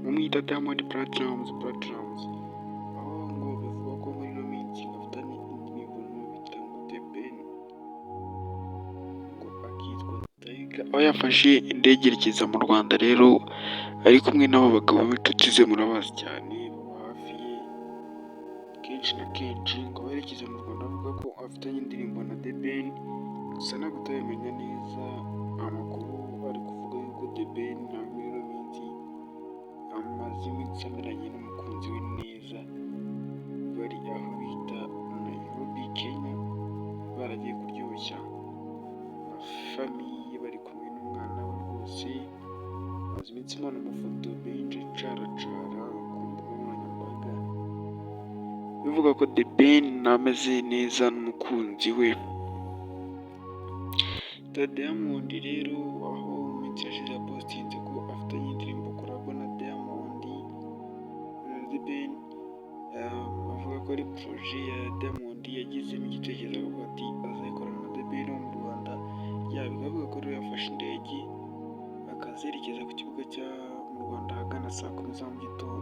umwita Diamond Platnumz, aho ngo bivugwa ko muri ino minsi afitanye indirimbo n'uwitwa ngo The Ben, ngo akitwa Tiger, aho yafashe indege yerekeza mu Rwanda. Rero ari kumwe n'abo bagabo b'inshuti ze, murabazi cyane, baba hafi ye kenshi na kenshi, ngo berekeze mu Rwanda. Avuga ko afitanye indirimbo na The Ben, gusa ntabwo turabimenya neza. Amakuru ari kuvuga yuko The Ben na muri ino minsi amaze iminsi ameranye n'umukunzi we neza, bari aho bita Nairobi, Kenya, baragiye kuryoshya na famiye, bari kumwe n'umwana we rwose. Maze iminsi mbona amafoto menshi caracara ku mbuga nkoranyambaga bivuga ko The Ben ameze neza n'umukunzi we. Diamond rero, aho mu minsi yashize yapostinze ko afitanye indirimbo collabo na Diamond na The Ben, avuga ko ari projet ya Diamond yagizemo igitekerezo, avuga ati azayikorana na The Ben wo mu Rwanda. Bikavuga ko rero yafashe indege akazerekeza ku kibuga cya mu Rwanda ahagana saa 10 za mu gitondo.